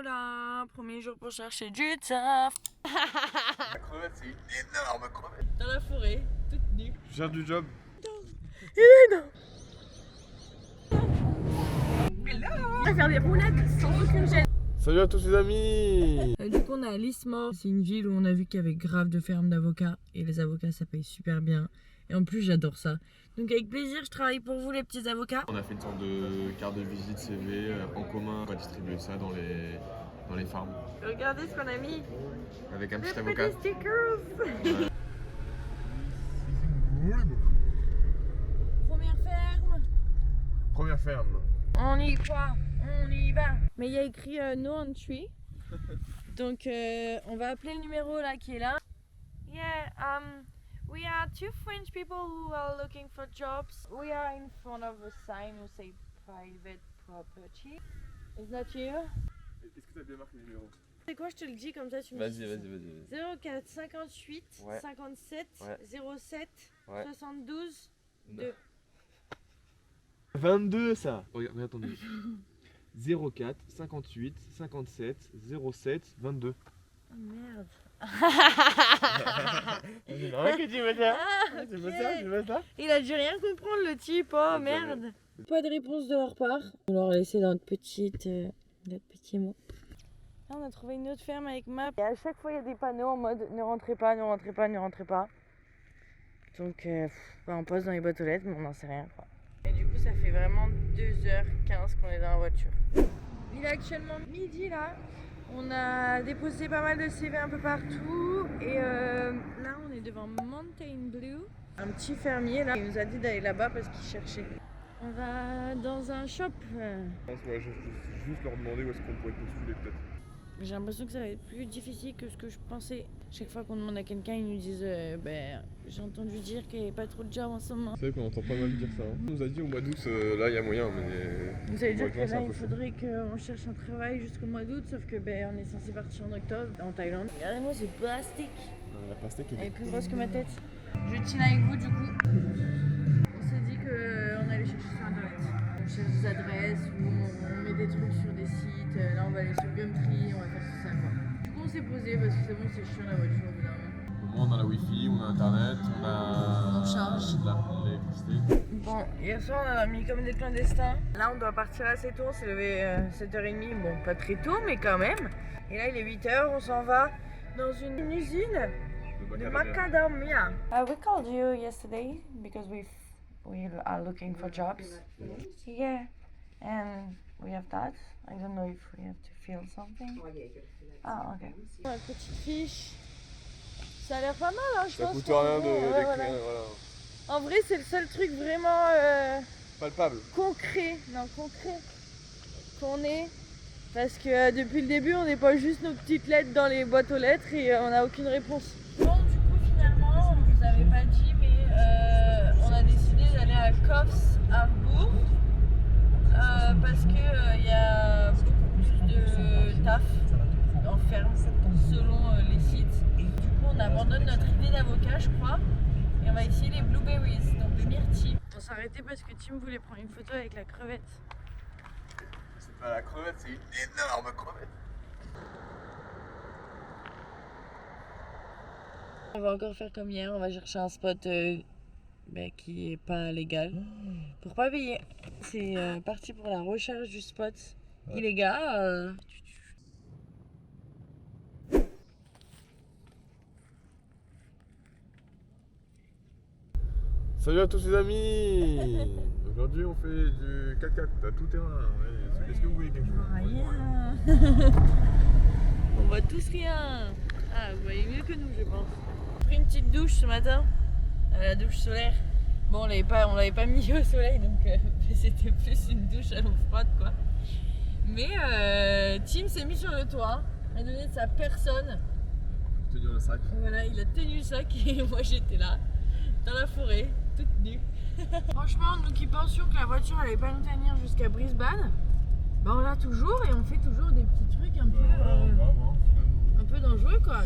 Voilà, premier jour pour chercher du taf. La crevette, c'est une énorme crevette. Dans la forêt, toute nue. Je cherche du job. On va faire des roulettes sans aucune gêne. Salut à tous les amis. Du coup, on est à Lismore. C'est une ville où on a vu qu'il y avait grave de fermes d'avocats. Et les avocats, ça paye super bien. Et en plus, j'adore ça. Donc avec plaisir, je travaille pour vous les petits avocats. On a fait une sorte de carte de visite CV en commun. On va distribuer ça dans les farms. Regardez ce qu'on a mis. Avec un Des petit avocat. petits stickers. Première ferme. Première ferme. On y croit, on y va. Mais il y a écrit no entry. Donc on va appeler le numéro là qui est là. Yeah, we are two French people who are looking for jobs. We are in front of a sign who say private property. Is that you? Est-ce que tu as bien marqué le numéro? C'est quoi, je te le dis comme ça tu me dis. Vas-y. 04 58 Ouais. 57 Ouais. 07 Ouais. 72 2. 22 ça. Regarde ton numéro. 04 58 57 07 22. Oh merde. Que tu veux ça? Tu veux ça? Il a dû rien comprendre le type, oh merde. Pas de réponse de leur part. On leur a laissé notre petit mot. Là on a trouvé une autre ferme avec map. Et à chaque fois il y a des panneaux en mode ne rentrez pas, ne rentrez pas, ne rentrez pas. Donc on passe dans les boîtes aux lettres mais on n'en sait rien quoi. Et du coup ça fait vraiment 2h15 qu'on est dans la voiture. Il est actuellement midi là. On a déposé pas mal de CV un peu partout et là on est devant Mountain Blue, un petit fermier là, il nous a dit d'aller là-bas parce qu'il cherchait. On va dans un shop. Je pense ouais, juste leur demander où est-ce qu'on pourrait postuler peut-être. J'ai l'impression que ça va être plus difficile que ce que je pensais. Chaque fois qu'on demande à quelqu'un, ils nous disent j'ai entendu dire qu'il n'y avait pas trop de jobs en ce moment. C'est vrai qu'on entend pas mal dire ça. Hein. On nous a dit au mois d'août, là il y a moyen, mais. Vous allez dire que là il faudrait qu'on cherche un travail jusqu'au mois d'août, sauf que on est censé partir en octobre en Thaïlande. Regardez-moi c'est plastique. La pastèque Elle est plus grosse que ma tête. Je chille avec vous du coup. On s'est dit qu'on allait chercher sur internet. On cherche des adresses ou on met des trucs sur des sites. Là on va aller sur Gumtree, on va faire tout ça quoi. Du coup on s'est posé parce que c'est bon, c'est chiant la voiture évidemment. Au moins on a la wifi, on a internet, on charge. de l'électricité. Bon, hier soir on a mis comme des clandestins. Là on doit partir assez tôt, on s'est levé 7h30, bon pas très tôt mais quand même. Et là il est 8h, on s'en va dans une usine de macadamia. We called you yesterday because we are looking for jobs. Yeah, and we have that. I don't know if we have to fill something. Ah ok. La petite fiche. Ça a l'air pas mal hein, je pense. Ça coûte rien d'écrire, voilà. En vrai, c'est le seul truc vraiment Palpable. concret qu'on ait. Parce que depuis le début, on n'est pas juste nos petites lettres dans les boîtes aux lettres et on n'a aucune réponse. Bon, du coup, finalement, on vous avait pas dit, mais on a décidé d'aller à Coffs Harbour parce qu'il y a beaucoup plus de taf en ferme selon les sites. Du coup, on abandonne notre idée d'avocat, je crois. Et on va essayer les blueberries, donc les myrtilles. On s'est arrêté parce que Tim voulait prendre une photo avec la crevette. C'est pas la crevette, c'est une énorme crevette. On va encore faire comme hier, on va chercher un spot qui est pas légal pour pas payer. C'est parti pour la recherche du spot illégal. Salut à tous les amis. Aujourd'hui on fait du 4x4 à tout terrain. Ouais. Est-ce que vous voyez quelque chose? Rien. On voit tous rien. Ah, vous voyez mieux que nous je pense. J'ai pris une petite douche ce matin, la douche solaire. Bon, on l'avait pas mis au soleil donc c'était plus une douche à l'eau froide quoi. Mais Tim s'est mis sur le toit, a donné de sa personne. Pour tenir le sac. Voilà, il a tenu le sac et moi j'étais là, dans la forêt, toute nue. Franchement, nous qui pensions que la voiture allait pas nous tenir jusqu'à Brisbane, on l'a toujours et on fait toujours des petits trucs un peu dangereux quoi.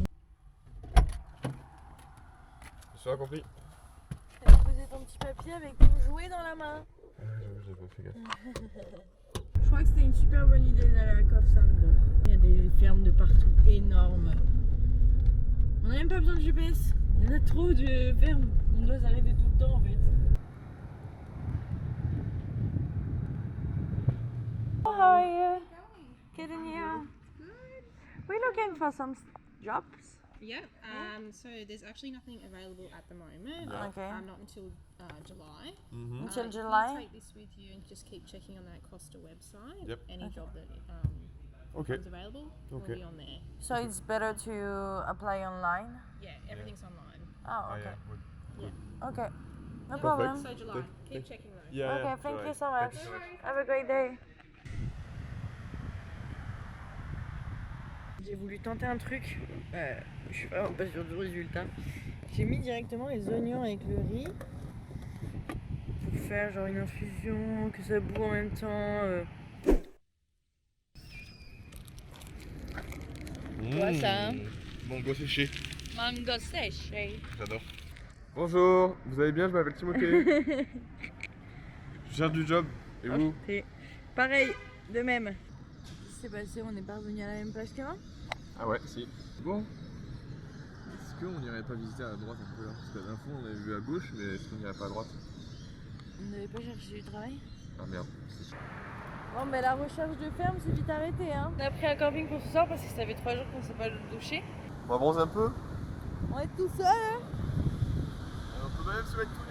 Je suis compris. T'as posé ton petit papier avec ton jouet dans la main. J'avais pas fait gaffe. Je crois que c'était une super bonne idée d'aller à Coffs Harbour. Il y a des ferme. On n'a même pas besoin de GPS. Il y en a trop de fermes. On doit s'arrêter tout le temps en fait. How are you? Good and you? We're looking for some jobs. Yeah, so there's actually nothing available at the moment. Okay. Not until July. Until You July? can take this with you and just keep checking on that Costa website. Yep. Any job that Ok. is available will Okay. be on there. So it's better to apply online? Yeah, everything's online. Oh, Ah, okay. yeah, good. Okay. No Perfect. problem. So July, Good. keep checking those. Yeah, Okay, yeah, thank right. you so much. Thank you so much. Have a great day. J'ai voulu tenter un truc, je suis vraiment pas sûre du résultat. J'ai mis directement les oignons avec le riz pour faire genre une infusion, que ça boue en même temps. Quoi, ça? Mango séché. Mango séché. J'adore. Bonjour, vous allez bien? Je m'appelle Timothée. Je cherche du job. Et vous? C'est pareil, de même. Qu'est-ce qui s'est passé? On n'est pas revenu à la même place qu'avant? Ah ouais, si. Bon. Est-ce qu'on n'irait pas visiter à droite un peu là? Parce que la dernière fois on avait vu à gauche, mais est-ce qu'on n'irait pas à droite? On n'avait pas cherché du travail? Ah merde. Bon, mais la recherche de ferme s'est vite arrêtée. Hein. On a pris un camping pour ce soir parce que ça fait 3 jours qu'on ne s'est pas douché. On va bronzer un peu? On est tout seul. Hein. On peut même se mettre tout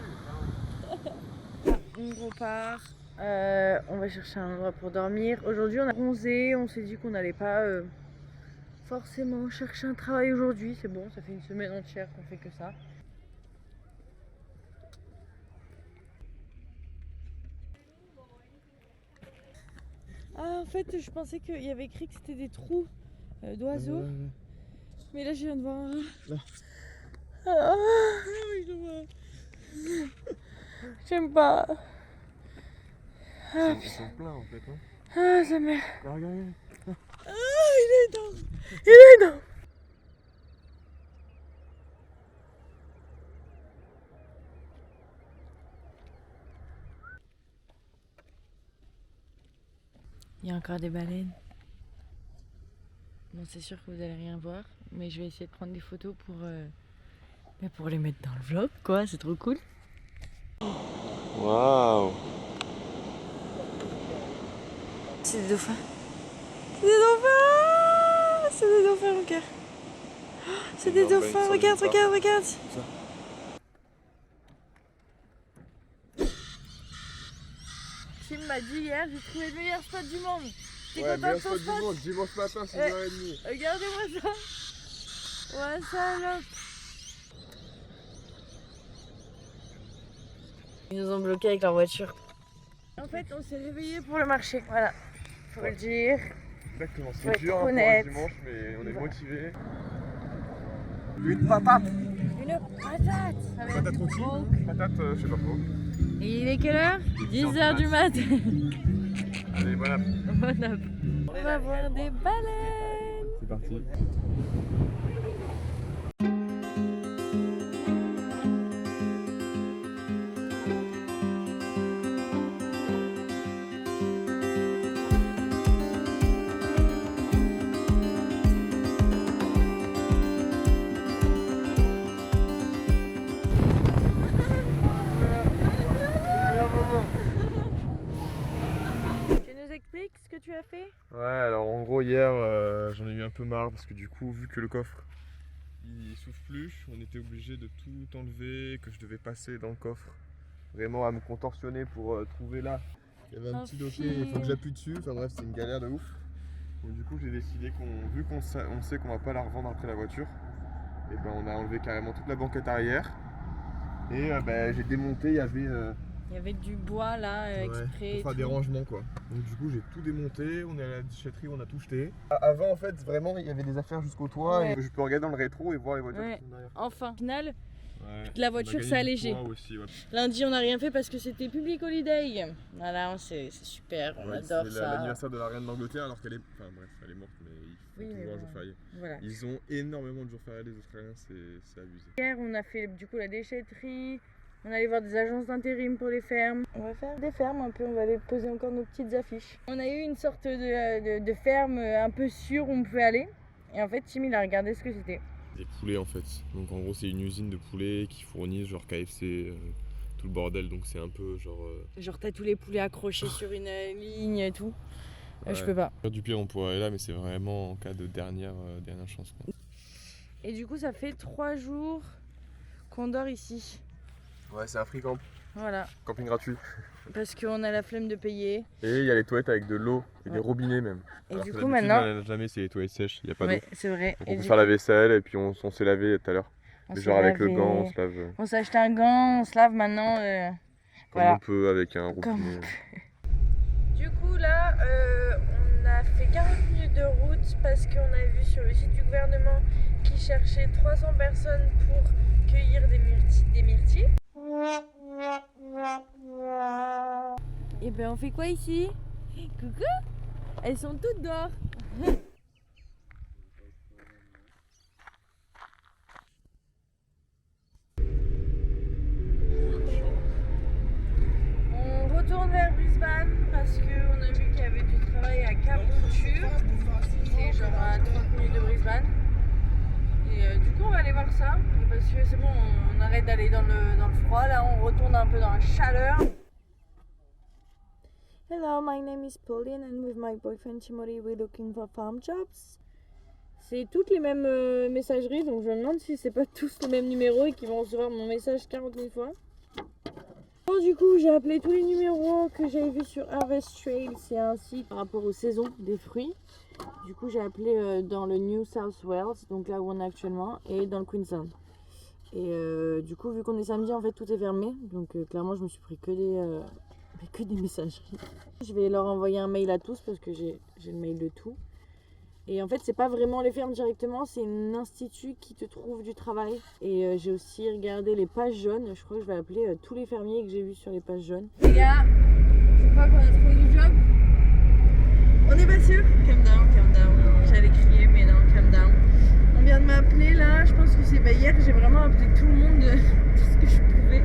nu. On repart. On va chercher un endroit pour dormir. Aujourd'hui, on a bronzé. On s'est dit qu'on n'allait pas forcément chercher un travail aujourd'hui. C'est bon, ça fait une semaine entière qu'on fait que ça. Ah, en fait, je pensais qu'il y avait écrit que c'était des trous d'oiseaux. Mais là, je viens de voir un rat. Là. Ah, oui, je le vois. J'aime pas. Ah, Ils sont pleins en fait. Hein. ah, ça m'a. Ah, regarde. Ah, il est énorme. Il est énorme. Il y a encore des baleines. Bon, c'est sûr que vous allez rien voir, mais je vais essayer de prendre des photos pour les mettre dans le vlog, quoi. C'est trop cool. Waouh! C'est des dauphins. C'est des dauphins. C'est des dauphins, mon cœur. C'est des Non, bah, ils dauphins. sont Regarde, nulle part. regarde, regarde. Ça. Tim m'a dit hier, j'ai trouvé le meilleur spot du monde. T'es Ouais, content de meilleur ton spot du spot? monde, dimanche matin, 6h30. Regardez-moi ça. Ouais, salope. Ils nous ont bloqués avec leur voiture. En fait, on s'est réveillés pour le marché, voilà. Faut le dire. Exactement, Faut c'est être dur hein, pour un honnête. dimanche, mais on est motivés. Une patate. Une patate. Patate rôtie, patate, je sais pas trop. Et il est quelle heure? 10h du mat. Allez, voilà. Bon app. On va voir des baleines. C'est parti. Tu nous expliques ce que tu as fait? Ouais, alors en gros hier j'en ai eu un peu marre parce que du coup vu que le coffre il souffle plus, on était obligé de tout enlever, que je devais passer dans le coffre vraiment à me contorsionner pour trouver là. Il y avait un Un petit dossier, fil. il faut que j'appuie dessus, enfin bref c'est une galère de ouf. Donc du coup j'ai décidé vu qu'on sait qu'on va pas la revendre après la voiture, et ben on a enlevé carrément toute la banquette arrière et j'ai démonté, il y avait Il y avait du bois là, exprès. pour et faire des tout. rangements quoi. Donc du coup j'ai tout démonté, on est à la déchetterie, on a tout jeté. Avant en fait vraiment il y avait des affaires jusqu'au toit, Ouais. et je peux regarder dans le rétro et voir les voitures Ouais. qui sont derrière. Enfin, au final, Ouais. la On a voiture gagné s'est du allégée. poids aussi, ouais. Lundi, on n'a rien fait parce que c'était Public Holiday. Voilà, c'est super, on Ouais, adore c'est ça. l'anniversaire de la reine d'Angleterre alors qu'elle est. Enfin bref, elle est morte mais ils font Oui, mais toujours un bon. jour férié. Voilà. Ils ont énormément de jours fériés les Australiens, c'est abusé. Hier, on a fait du coup la déchetterie. On allait voir des agences d'intérim pour les fermes. On va faire des fermes un peu, on va aller poser encore nos petites affiches. On a eu une sorte de ferme un peu sûre où on pouvait aller. Et en fait, Tim, il a regardé ce que c'était. Des poulets en fait. Donc en gros, c'est une usine de poulets qui fournit genre KFC, tout le bordel. Donc c'est un peu genre. Genre, t'as tous les poulets accrochés sur une ligne et tout. Ouais. Je peux pas. Du pire, on pourrait aller là, mais c'est vraiment en cas de dernière chance, quoi. Et du coup, ça fait 3 jours qu'on dort ici. Ouais, c'est un free camp. Voilà. Camping gratuit. Parce qu'on a la flemme de payer. Et il y a les toilettes avec de l'eau et des robinets même. Et Alors du que coup, d'habitude, maintenant. jamais c'est les toilettes sèches, il n'y a pas d'eau. Ouais, c'est vrai. Donc Et on peut du faire la coup, vaisselle et puis on s'est lavé tout à l'heure. on Genre s'est avec le lavé. gant, on se lave On s'est acheté un gant, on se lave maintenant. comme Voilà. on peut avec un Comme robinet. Du coup là, on a fait 40 minutes de route parce qu'on a vu sur le site du gouvernement qui cherchait 300 personnes pour cueillir des myrtilles. Et ben on fait quoi ici? Coucou! Elles sont toutes dehors. On retourne vers Brisbane parce qu'on a vu qu'il y avait du travail à Caboolture. C'est genre à 30 minutes de Brisbane. Et du coup on va aller voir ça. Parce que c'est bon, on arrête d'aller dans le froid. Là on retourne un peu dans la chaleur. Hello, my name is Pauline and with my boyfriend Timothy we're looking for farm jobs. C'est toutes les mêmes messageries, donc je me demande si c'est pas tous les mêmes numéros et qu'ils vont recevoir mon message 40 000 fois. Bon, du coup, j'ai appelé tous les numéros que j'avais vus sur Harvest Trail. C'est un site par rapport aux saisons des fruits. Du coup, j'ai appelé dans le New South Wales, donc là où on est actuellement, et dans le Queensland. Et du coup, vu qu'on est samedi, en fait, tout est fermé. Donc clairement, je me suis pris que des messageries. Je vais leur envoyer un mail à tous parce que j'ai le mail de tout. Et en fait, c'est pas vraiment les fermes directement, c'est un institut qui te trouve du travail. Et j'ai aussi regardé les pages jaunes. Je crois que je vais appeler tous les fermiers que j'ai vus sur les pages jaunes. Les gars, je crois qu'on a trouvé du job. On n'est pas sûr. Calm down. J'allais crier, mais non, calm down. On vient de m'appeler là. Je pense que c'est hier que j'ai vraiment appelé tout le monde, tout ce que je pouvais.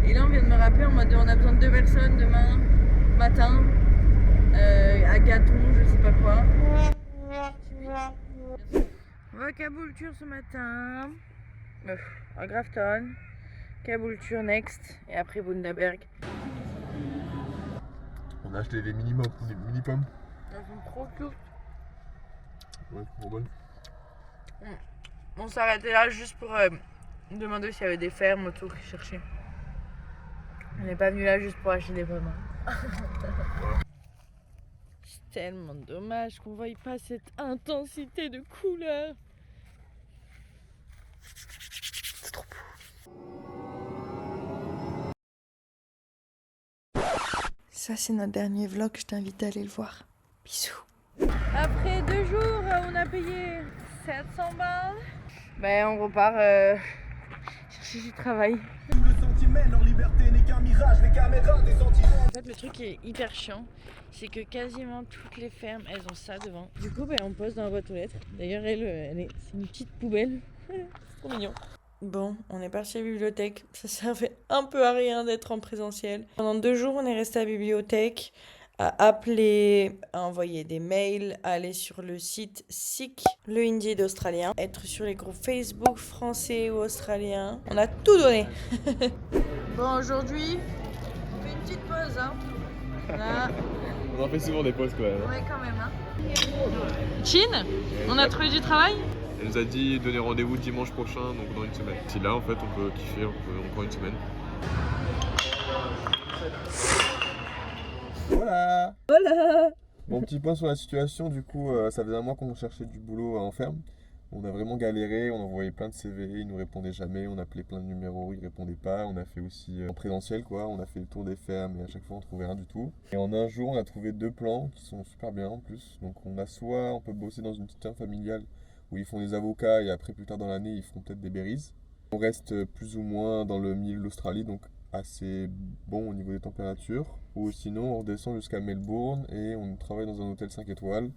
Et là, on vient de me rappeler en mode on a besoin de 2 personnes demain matin à Gâton, je sais pas quoi. On va à Caboolture ce matin, à Grafton, Caboolture next et après Bundaberg. On a acheté des mini-pommes. Elles sont trop cute. Ouais, trop bonnes. On s'arrêtait là juste pour demander s'il y avait des fermes autour qui cherchaient. On n'est pas venu là juste pour acheter des pommes. C'est tellement dommage qu'on ne voie pas cette intensité de couleur. C'est trop beau. Ça c'est notre dernier vlog, je t'invite à aller le voir. Bisous. Après 2 jours, on a payé 700 balles. Ben on repart chercher du travail. Le sentiment en liberté n'est qu'un mirage, les caméras des sentiments. En fait, le truc qui est hyper chiant, c'est que quasiment toutes les fermes, elles ont ça devant. Du coup, on pose dans la boîte aux lettres. D'ailleurs, c'est une petite poubelle. C'est trop mignon. Bon, on est parti à la bibliothèque. Ça servait un peu à rien d'être en présentiel. Pendant 2 jours, on est resté à la bibliothèque, à appeler, à envoyer des mails, à aller sur le site SIC, le Indeed australien, être sur les groupes Facebook français ou australiens. On a tout donné. Bon, aujourd'hui, on fait une petite pause, hein. Là. On en fait souvent des pauses quand même. Ouais, quand même, hein. Chin, on a trouvé du travail. Elle nous a dit de donner rendez-vous dimanche prochain, donc dans une semaine. Si là, en fait, on peut kiffer encore une semaine. Voilà. Bon, petit point sur la situation, du coup, ça faisait un mois qu'on cherchait du boulot en ferme. On a vraiment galéré, on envoyait plein de CV, ils nous répondaient jamais, on appelait plein de numéros, ils répondaient pas. On a fait aussi en présentiel, quoi, on a fait le tour des fermes et à chaque fois on trouvait rien du tout. Et en un jour, on a trouvé 2 plans qui sont super bien en plus. Donc on a soit, on peut bosser dans une petite ferme familiale où ils font des avocats et après plus tard dans l'année, ils feront peut-être des berries. On reste plus ou moins dans le milieu de l'Australie, donc assez bon au niveau des températures. Ou sinon, on redescend jusqu'à Melbourne et on travaille dans un hôtel 5 étoiles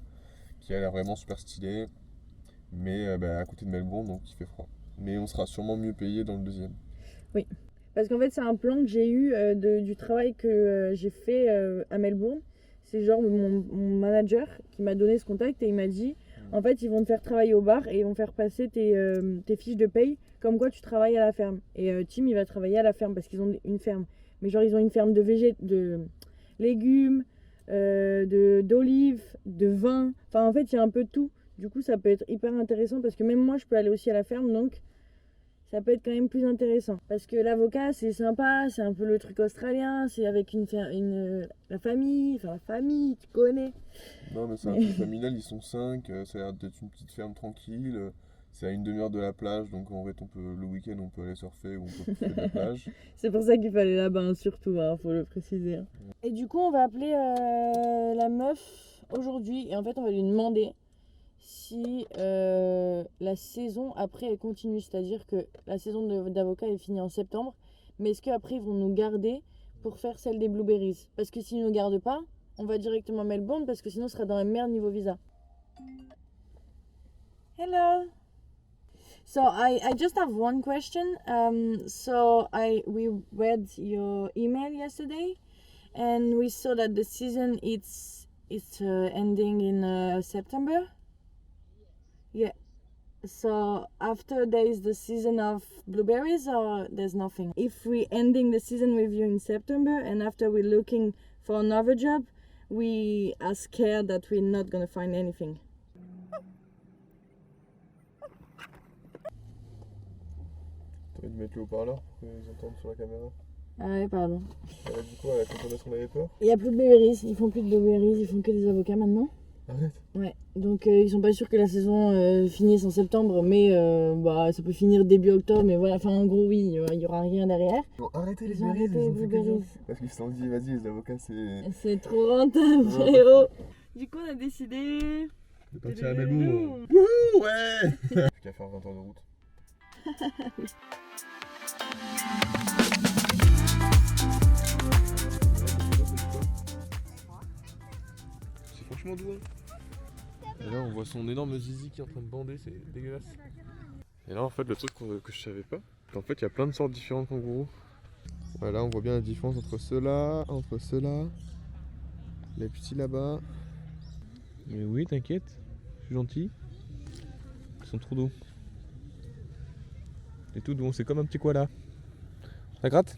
qui a l'air vraiment super stylé. Mais à côté de Melbourne, donc il fait froid. Mais on sera sûrement mieux payé dans le deuxième. Oui, parce qu'en fait c'est un plan que j'ai eu du travail que j'ai fait à Melbourne. C'est genre mon manager qui m'a donné ce contact et il m'a dit En fait, ils vont te faire travailler au bar et ils vont faire passer tes fiches de paye comme quoi tu travailles à la ferme. Et Tim, il va travailler à la ferme parce qu'ils ont une ferme. Mais genre, ils ont une ferme de légumes, d'olives, de vin. Enfin, en fait, il y a un peu de tout. Du coup, ça peut être hyper intéressant parce que même moi, je peux aller aussi à la ferme. Donc, ça peut être quand même plus intéressant. Parce que l'avocat, c'est sympa. C'est un peu le truc australien. C'est avec la famille. Enfin, la famille, tu connais. Non, mais c'est un truc familial, ils sont 5. Ça a l'air d'être une petite ferme tranquille. C'est à une demi-heure de la plage, donc en fait le week-end on peut aller surfer ou on peut profiter de la plage. C'est pour ça qu'il fallait là-bas, hein, surtout, hein, faut le préciser. Hein. Et du coup, on va appeler la meuf aujourd'hui et en fait, on va lui demander si la saison après elle continue. C'est-à-dire que la saison d'avocat est finie en septembre, mais est-ce qu'après ils vont nous garder pour faire celle des blueberries? Parce que s'ils ne nous gardent pas, on va directement à Melbourne parce que sinon on sera dans la merde niveau visa. Hello! So I just have one question. We read your email yesterday, and we saw that the season it's ending in September. Yeah. So after there is the season of blueberries, or there's nothing. If we ending the season with you in September, and after we're looking for another job, we are scared that we're not gonna find anything. T'as envie de mettre le haut-parleur pour qu'ils entendent sur la caméra? Ah ouais, pardon. Elle a dit quoi? Elle a compris qu'on avait peur? Il n'y a plus de blueberries, ils font plus de blueberries, ils font que des avocats maintenant. Arrête. Ouais, donc ils sont pas sûrs que la saison finisse en septembre, mais ça peut finir début octobre, mais voilà, enfin en gros oui, il y aura rien derrière. Bon, arrêtez les Ils ont arrêté les blueberries. Parce qu'ils se sont dit, vas-y, les avocats, C'est trop rentable, frérot. Du coup, on a décidé de partir à Melbourne. Wouhou, ouais. Plus qu'à faire 20 heures de route. C'est franchement doux. Et là on voit son énorme zizi qui est en train de bander, c'est dégueulasse. Et là en fait le truc que je savais pas, en fait il y a plein de sortes différentes de kangourous. Voilà, on voit bien la différence entre ceux-là, les petits là-bas. Mais oui, t'inquiète, je suis gentil. Ils sont trop doux. Et tout doux, c'est comme un petit koala. Ça gratte?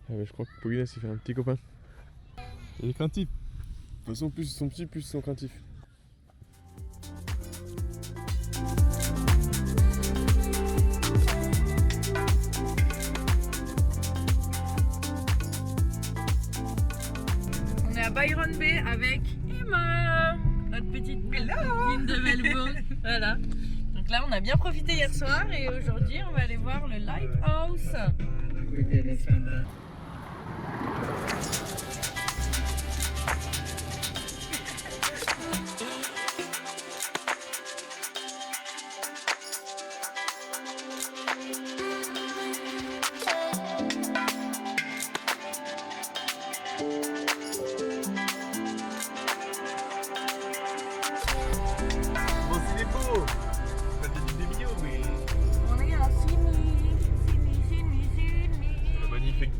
Ah mais je crois que Paulina s'est fait un petit copain. Il est craintif. De toute façon, plus ils sont petits, plus ils sont craintifs. On est à Byron Bay avec Emma, notre petite copine de Melbourne. Voilà. Donc là, on a bien profité hier soir et aujourd'hui, on va aller voir le Lighthouse.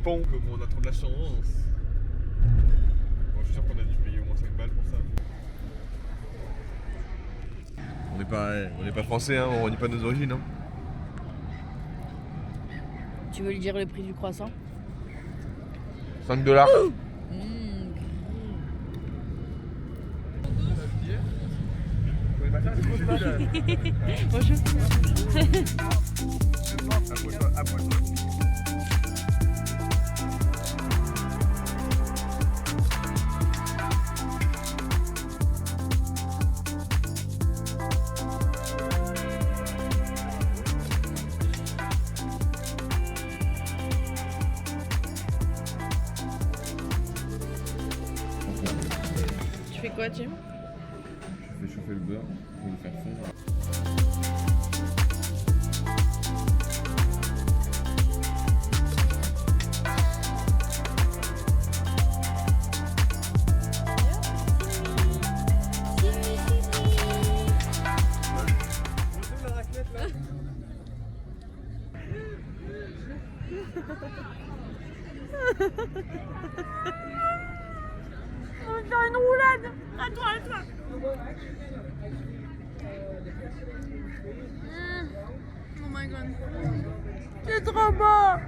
Pont, comme on a trop de la chance. Bon, je suis sûr qu'on a dû payer au moins 5 balles pour ça. On n'est pas français, hein, on nie pas nos origines. Hein. Tu veux lui dire le prix du croissant? 5 $. Bonjour. Tu fais quoi, Tim? Je vais chauffer le beurre pour le faire fondre. On va faire une roulade. À toi, à toi. Oh my god. C'est trop beau.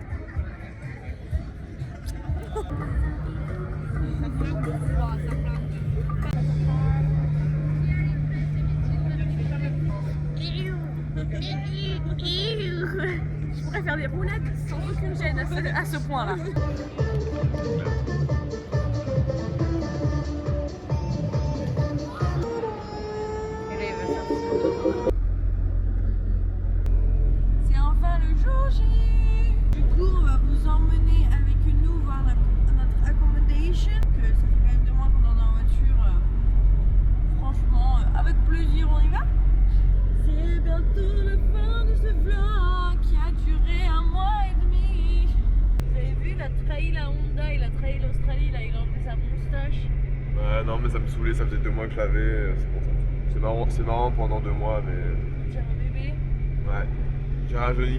Je pourrais faire des roulades sans aucune gêne à ce point-là. C'est enfin le jour J. Du coup, on va vous emmener avec nous voir notre accommodation. Que ça fait quand même 2 mois qu'on est en voiture. Franchement, avec plaisir, on y va. C'est bientôt la fin de ce vlog qui a duré 1 mois et demi. Vous avez vu, il a trahi la Honda, il a trahi l'Australie, là, il a enlevé sa moustache. Ouais, non, mais ça me saoulait, ça faisait 2 mois que je l'avais, c'est pour ça. C'est marrant pendant 2 mois, mais. J'ai un bébé. Ouais, j'ai rajeuni.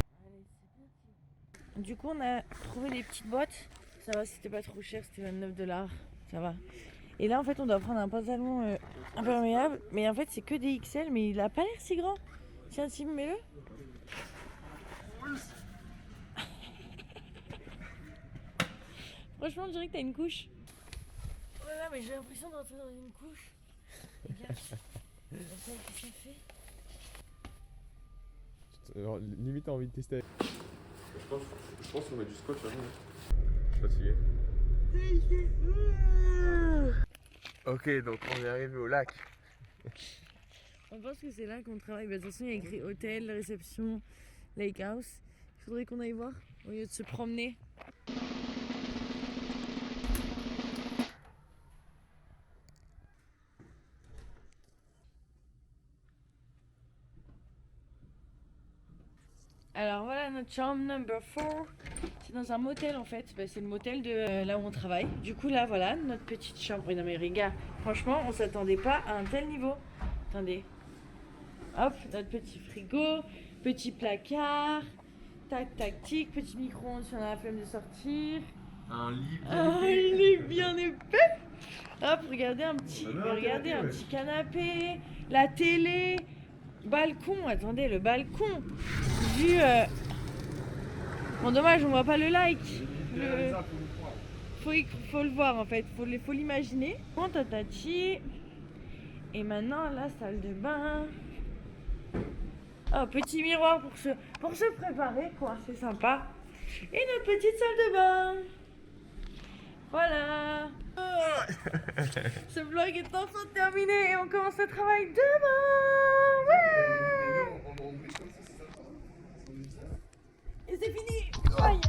Du coup, on a trouvé des petites boîtes. Ça va, c'était pas trop cher, c'était $29. Ça va. Et là, en fait, on doit prendre un pantalon imperméable. Mais en fait, c'est que des XL, mais il a pas l'air si grand. Tiens, Tim, mets-le. Franchement, on dirait que t'as une couche. Oh là là, mais j'ai l'impression d'entrer dans une couche. Regarde. Qu'est-ce que ça fait? Limite, t'as envie de tester. Je pense qu'on met du scotch à nous. Je suis fatigué. Ok, donc on est arrivé au lac. On pense que c'est là qu'on travaille. Bah, de toute façon, il y a écrit hôtel, réception, lake house. Il faudrait qu'on aille voir au lieu de se promener. Alors voilà notre chambre number 4. C'est dans un motel en fait. Bah, c'est le motel de là où on travaille. Du coup là voilà notre petite chambre. Oui, non mais regarde, franchement on s'attendait pas à un tel niveau. Attendez. Hop, notre petit frigo, petit placard, tac tac tic, petit micro-ondes si on a la flemme de sortir. Un lit. Il est bien épais. Hop, regardez un petit canapé, la télé, balcon. Attendez, le balcon. Vu. Bon, dommage, on voit pas le like. Faut le voir en fait, faut l'imaginer. Bon, tatati. Et maintenant, la salle de bain. Oh, petit miroir pour se préparer, quoi. C'est sympa. Et notre petite salle de bain. Voilà. Ce vlog est enfin terminé et on commence le travail demain. Ouais. Et c'est fini. Aïe.